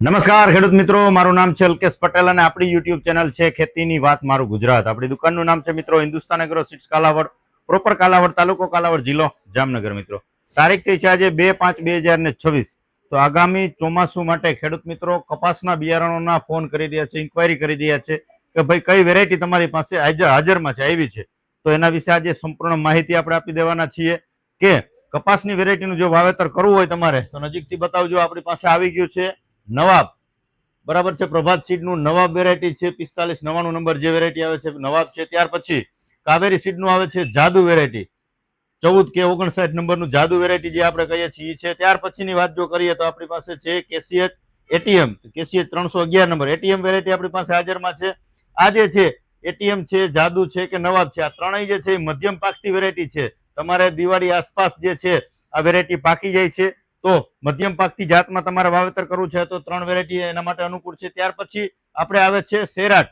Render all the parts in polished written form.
નમસ્કાર ખેડૂત મિત્રો, મારું નામ છે અલ્કેશ પટેલ અને આપણી યુટ્યુબ ચેનલ છે ખેતીની વાત મારું ગુજરાત. આપણી દુકાનનું નામ છે મિત્રો Hindustan agro seeds Kalavad, proper Kalavad તાલુકો કાલાવડ જિલ્લો જામનગર. મિત્રો તારીખ થઈ છે આજે 2/5/2026. તો આગામી ચોમાસું માટે ખેડૂત મિત્રો કપાસના બિયારણોના ફોન કરી રહ્યા છે, ઇન્ક્વાયરી કરી રહ્યા છે કે ભાઈ કઈ વેરાયટી તમારી પાસે હાજરમાં છે, આવી છે. તો એના વિશે આજે સંપૂર્ણ માહિતી આપણે આપી દેવાના છીએ કે કપાસની વેરાયટીનું જો વાવેતર કરવું હોય તમારે તો નજીકથી બતાવજો. આપણી પાસે આવી ગયું છે નવાબ, બરાબર છે. પ્રભાત સીડ નું નવાબ વેરાયટી છે, 4599 નંબર જે વેરાયટી આવે છે નવાબ છે. ત્યાર પછી કાવેરી સીડ નું આવે છે જાદુ વેરાયટી, 14K59 નંબરનું જાદુ વેરાયટી જે આપણે કહીએ છીએ છે. ત્યાર પછીની વાત જો કરીએ તો આપણી પાસે છે કેસીએચ એટીએમ, કેસીએચ 311 નંબર એટીએમ વેરાયટી આપણી પાસે હાજરમાં છે. આ જે છે એટીએમ છે, જાદુ છે કે નવાબ છે, આ ત્રણેય જે છે મધ્યમ પાકતી વેરાયટી છે. તમારે દિવાળી આસપાસ જે છે આ વેરાયટી પાકી જાય છે, તો મધ્યમ પાકતી જાતમાં તમારે વાવેતર કરવું છે તો ત્રણ વેરાયટી એના માટે અનુકૂળ છે. ત્યાર પછી આપણે આવે છે સેરાટ.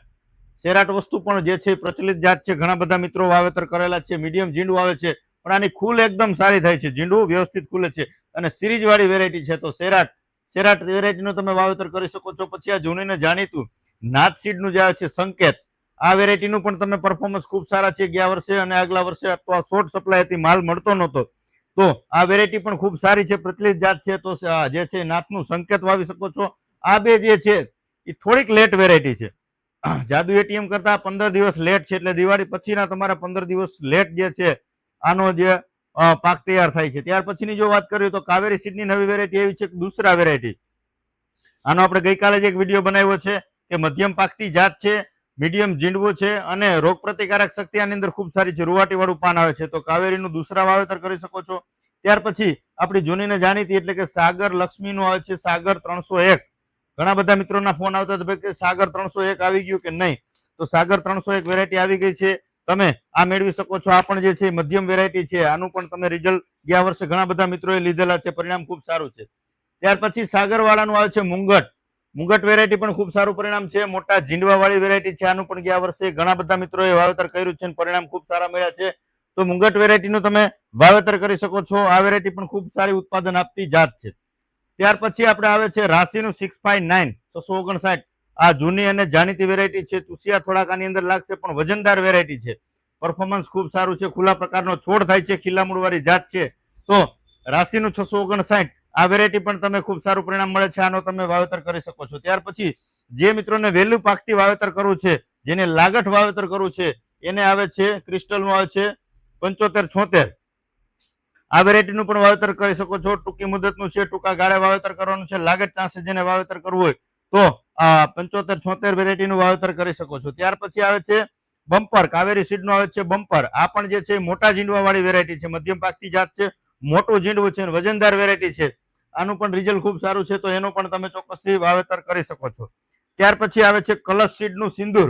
સેરાટ વસ્તુ પણ જે છે પ્રચલિત જાત છે, ઘણા બધા મિત્રો વાવેતર કરેલા છે. મીડિયમ ઝીંડું આવે છે પણ આની ખુલ એકદમ સારી થાય છે, ઝીંડું વ્યવસ્થિત ખુલે છે અને સિરીજ વાળી વેરાયટી છે. તો સેરાટ વેરાયટીનું તમે વાવેતર કરી શકો છો. પછી આ જૂનીને જાણીતું નાથ સીડનું જે આવે છે સંકેત, આ વેરાયટીનું પણ તમે પરફોર્મન્સ ખૂબ સારા છે. ગયા વર્ષે અને આગલા વર્ષે તો આ શોર્ટ સપ્લાય હતી, માલ મળતો નહોતો, તો આ વેરાયટી પણ ખૂબ સારી છે, પ્રચલિત જાત છે. તો જે છે નાથનું સંકેત વાવી શકો છો. આ બે જે છે એ થોડીક લેટ વેરાયટી છે, જાદુ એટીએમ કરતા 15 દિવસ લેટ છે, એટલે દિવાળી પછીના તમારા 15 દિવસ લેટ જે છે આનો જે પાક તૈયાર થાય છે. ત્યાર પછીની જો વાત કરીએ તો કાવેરી સીડની નવી વેરાયટી એવી છે દુસરા વેરાયટી. આનો આપણે ગઈકાલે જ એક વિડીયો બનાવ્યો છે કે મધ્યમ પાકતી જાત છે, મીડિયમ ઝીંડવું છે અને રોગ પ્રતિકારક શક્તિ આની અંદર ખૂબ સારી છે, રૂવાટી વાળું પાન આવે છે. તો કાવેરીનું દુસરા વાવેતર કરી શકો છો. ત્યાર પછી આપણી જૂનીને જાણીતી એટલે કે સાગર લક્ષ્મીનું આવે છે સાગર 301. ઘણા બધા મિત્રોના ફોન આવતા હતા કે સાગર 301 આવી ગયું કે નહીં, તો સાગર 301 વેરાયટી આવી ગઈ છે, તમે આ મેળવી શકો છો. આ પણ જે છે મધ્યમ વેરાયટી છે, આનું પણ તમે રિઝલ્ટ ગયા વર્ષે ઘણા બધા મિત્રોએ લીધેલા છે, પરિણામ ખૂબ સારું છે. ત્યાર પછી સાગરવાળાનું આવે છે મુંગટ વેરાયટી પણ ખૂબ સારું પરિણામ છે, મોટા ઝીંડવા વાળી વેરાયટી છે. આનું પણ ગયા વર્ષે ઘણા બધા મિત્રોએ વાવેતર કર્યું છે અને પરિણામ ખૂબ સારા મળ્યા છે. તો મુંગટ વેરાયટીનું તમે વાવેતર કરી શકો છો. આ વેરાયટી પણ ખૂબ સારી ઉત્પાદન આપતી જાત છે. ત્યાર પછી આપણે આવે છે રાશિનું 659 659. આ જૂની અને જાણીતી વેરાયટી છે. ચુસિયા થોડાક આની અંદર લાગશે પણ વજનદાર વેરાયટી છે, પરફોર્મન્સ ખૂબ સારું છે, ખુલ્લા પ્રકારનો છોડ થાય છે, ખીલા મૂળ વાળી જાત છે. તો રાશિનું 659 આ વેરાયટી પણ તમે ખૂબ સારું પરિણામ મળે છે, આનો તમે વાવેતર કરી શકો છો. ત્યાર પછી જે મિત્રોને વહેલું પાકતી વાવેતર કરવું છે, જેને લાગઠ વાવેતર કરવું છે, એને આવે છે ક્રિસ્ટલનું આવે છે 7576. આ વેરાયટીનું પણ વાવેતર કરી શકો છો. ટૂંકી મુદતનું છે, ટૂંકા ગાળે વાવેતર કરવાનું છે, લાગત ચાન્સે જેને વાવેતર કરવું હોય તો આ 7576 વેરાયટીનું વાવેતર કરી શકો છો. ત્યાર પછી આવે છે બમ્પર, કાવેરી સીડનું આવે છે બમ્પર. આ પણ જે છે મોટા ઝીંડવા વાળી વેરાયટી છે, મધ્યમ પાકતી જાત છે, મોટું ઝીંડવું છે, વજનદાર વેરાયટી છે. આનું પણ રિઝલ્ટ ખૂબ સારું છે, તો એનું પણ તમે ચોક્કસથી વાવેતર કરી શકો છો. ત્યાર પછી આવે છે કલશ સીડનું સિંદૂર,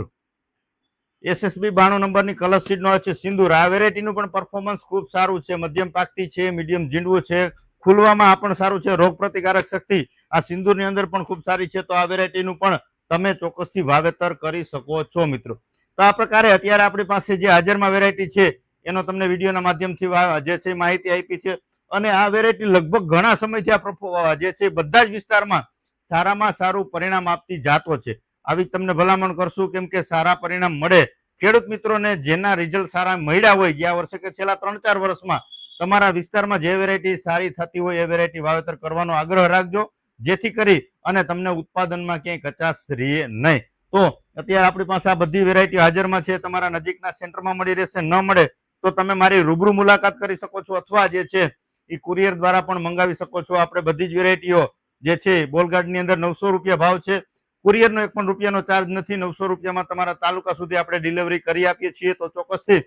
SSB 92 નંબરની કલશ સીડનો આવે છે સિંદૂર. આ વેરાયટીનું પણ પરફોર્મન્સ ખૂબ સારું છે, મધ્યમ પાકતી છે, મીડિયમ ઝીંડવું છે, ખુલવામાં આ પણ સારું છે, રોગ પ્રતિકારક શક્તિ આ સિંદૂરની અંદર પણ ખૂબ સારી છે. તો આ વેરાયટીનું પણ તમે ચોક્કસથી વાવેતર કરી શકો છો મિત્રો. તો આ પ્રકારે અત્યારે આપણી પાસે જે હાજરમાં વેરાયટી છે એનો તમને વિડીયોના માધ્યમથી જે છે માહિતી આપી છે. અને આ વેરાયટી લગભગ ઘણા સમયથી આ જે છે બધા જ વિસ્તારમાં સારામાં સારું પરિણામ આપતી જાતો છે. આવી તમને ભલામણ કરશું કેમ કે સારા પરિણામ મળે ખેડૂત મિત્રોને, જેના રિઝલ્ટ સારા મળ્યા હોય ગયા વર્ષે કે છેલ્લા 3-4 વર્ષમાં તમારા વિસ્તારમાં જે વેરાયટી સારી થતી હોય એ વેરાયટી વાવેતર કરવાનો આગ્રહ રાખજો, જેથી કરી અને તમને ઉત્પાદનમાં ક્યાંય કચાશ રહે નહીં. તો અત્યારે આપણી પાસે આ બધી વેરાયટી હાજરમાં છે, તમારા નજીકના સેન્ટરમાં મળી રહેશે. ન મળે તો તમે મારી રૂબરૂ મુલાકાત કરી શકો છો, અથવા જે છે એ કુરિયર દ્વારા પણ મંગાવી શકો છો. આપણે બધી જ વેરાયટીઓ જે છે બોલગાર્ડની અંદર 900 રૂપિયા ભાવ છે, કુરિયરનો 1 પણ રૂપિયાનો ચાર્જ નથી. 900 રૂપિયામાં તમારા તાલુકા સુધી આપણે ડિલિવરી કરી આપીએ છીએ. તો ચોક્કસથી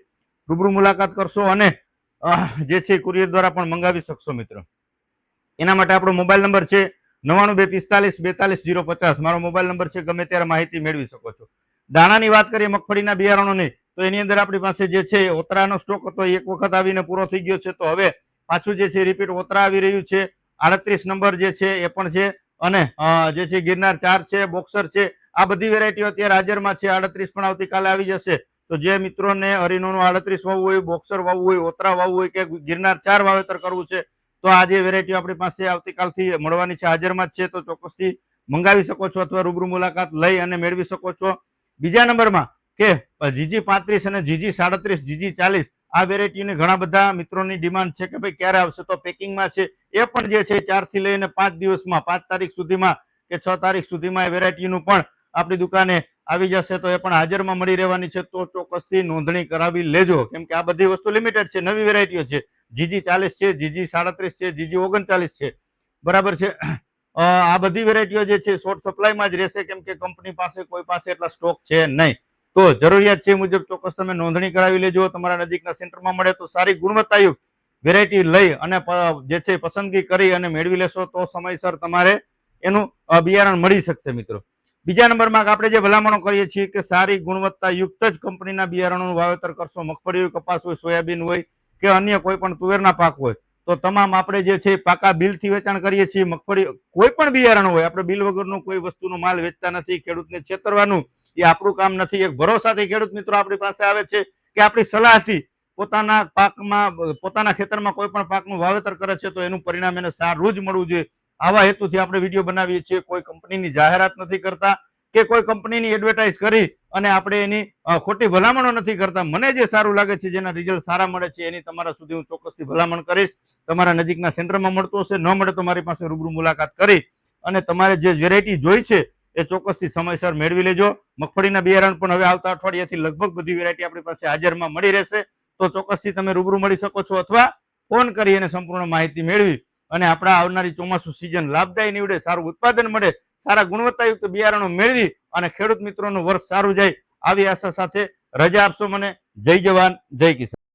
રૂબરૂ મુલાકાત કરશો અને જે છે કુરિયર દ્વારા પણ મંગાવી શકશો મિત્રો. એના માટે આપણો મોબાઈલ નંબર છે 9925424050. મારો મોબાઈલ નંબર છે, ગમે ત્યારે માહિતી મેળવી શકો છો. દાણાની વાત કરીએ મગફળીના બિયારણોની, તો એની અંદર આપણી પાસે જે છે ઓતરાનો સ્ટોક હતો, એક વખત આવીને પૂરો થઈ ગયો છે. તો હવે પાછું જે છે રિપીટ ઓતરા આવી રહ્યું છે. 38 નંબર જે છે એ પણ છે, અને જે છે ગિરનાર 4 છે, બોક્સર છે. આ બધી વેરાયટીઓ અત્યારે હાજરમાં છે. 38 પણ આવતીકાલે આવી જશે. તો જે મિત્રોને અરીનોનું 38 વાવવું હોય, બોક્સર વાવવું હોય, ઓતરા વાવવું હોય કે ગિરનાર 4 વાવેતર કરવું છે, તો આ જે વેરાયટીઓ આપણી પાસે આવતીકાલથી મળવાની છે, હાજરમાં જ છે. તો ચોક્કસથી મંગાવી શકો છો અથવા રૂબરૂ મુલાકાત લઈ અને મેળવી શકો છો. બીજા નંબરમાં કે GG35 અને GG37, GG40 આ વેરાયટીની ઘણા બધા મિત્રોની ડિમાન્ડ છે કે ભાઈ ક્યારે આવશે, તો પેકિંગમાં છે. એ પણ જે છે 4 થી લઈને 5 દિવસમાં, 5 તારીખ સુધીમાં કે 6 તારીખ સુધીમાં એ વેરાયટીનું પણ આપણી દુકાને આવી જશે. તો એ પણ હાજરમાં મળી રહેવાની છે. તો ચોક્કસથી નોંધણી કરાવી લેજો, કેમ કે આ બધી વસ્તુ લિમિટેડ છે, નવી વેરાયટીઓ છે. GG40 છે, GG37 છે, GG39 છે, બરાબર છે. આ બધી વેરાયટીઓ જે છે શોર્ટ સપ્લાયમાં જ રહેશે, કેમ કે કંપની પાસે કોઈ પાસે એટલા સ્ટોક છે નહીં. તો જરૂરિયાત છે મુજબ ચોક્કસ તમે નોંધણી કરાવી લેજો. તમારા નજીકના સેન્ટરમાં મળે તો સારી ગુણવત્તાયુક્ત વેરાયટી લઈ અને જે છે પસંદગી કરી અને મેળવી લેશો તો સમયસર તમારે એનું બિયારણ મળી શકશે મિત્રો. બીજા નંબરમાં આપણે જે ભલામણો કરીએ છીએ કે સારી ગુણવત્તાયુક્ત જ કંપનીના બિયારણોનું વાવેતર કરશો. મગફળી હોય, કપાસ હોય, સોયાબીન હોય કે અન્ય કોઈ પણ તુવેરના પાક હોય તો તમામ આપણે જે છે પાકા બિલથી વેચાણ કરીએ છીએ. મગફળી કોઈ પણ બિયારણ હોય, આપણે બિલ વગરનો કોઈ વસ્તુનો માલ વેચતા નથી. ખેડૂતને છેતરવાનું એ આપણું કામ નથી. એક ભરોસાથી ખેડૂત મિત્રો આપણી પાસે આવે છે કે આપણી સલાહથી પોતાના પાકમાં, પોતાના ખેતરમાં કોઈ પણ પાકનું વાવેતર કરે છે તો એનું પરિણામ એને સારું જ મળવું જોઈએ. આવા હેતુથી આપણે વિડીયો બનાવીએ છીએ. કોઈ કંપનીની જાહેરાત નથી કરતા કે કોઈ કંપનીની એડવર્ટાઇઝ કરી અને આપણે એની ખોટી ભલામણો નથી કરતા. મને જે સારું લાગે છે, જેના રિઝલ્ટ સારા મળે છે, એની તમારા સુધી હું ચોક્કસથી ભલામણ કરીશ. તમારા નજીકના સેન્ટરમાં મળતું હશે, ન મળે તો મારી પાસે રૂબરૂ મુલાકાત કરી અને તમારે જે વેરાયટી જોઈ છે એ ચોક્કસથી સમયસર મેળવી લેજો. મગફળીના બિયારણ પણ હવે આવતા અઠવાડિયાથી લગભગ બધી વેરાયટી આપણી પાસે હાજરમાં મળી રહેશે. તો ચોક્કસથી તમે રૂબરૂ મળી શકો છો અથવા ફોન કરી અને સંપૂર્ણ માહિતી મેળવી અને આપણા આવનારી ચોમાસુ સિઝન લાભદાયી નીવડે, સારું ઉત્પાદન મળે, સારા ગુણવત્તાયુક્ત બિયારણો મેળવી અને ખેડૂત મિત્રોનું વર્ષ સારું જાય આવી આશા સાથે રજા આપશો મને. જય જવાન, જય કિસાન.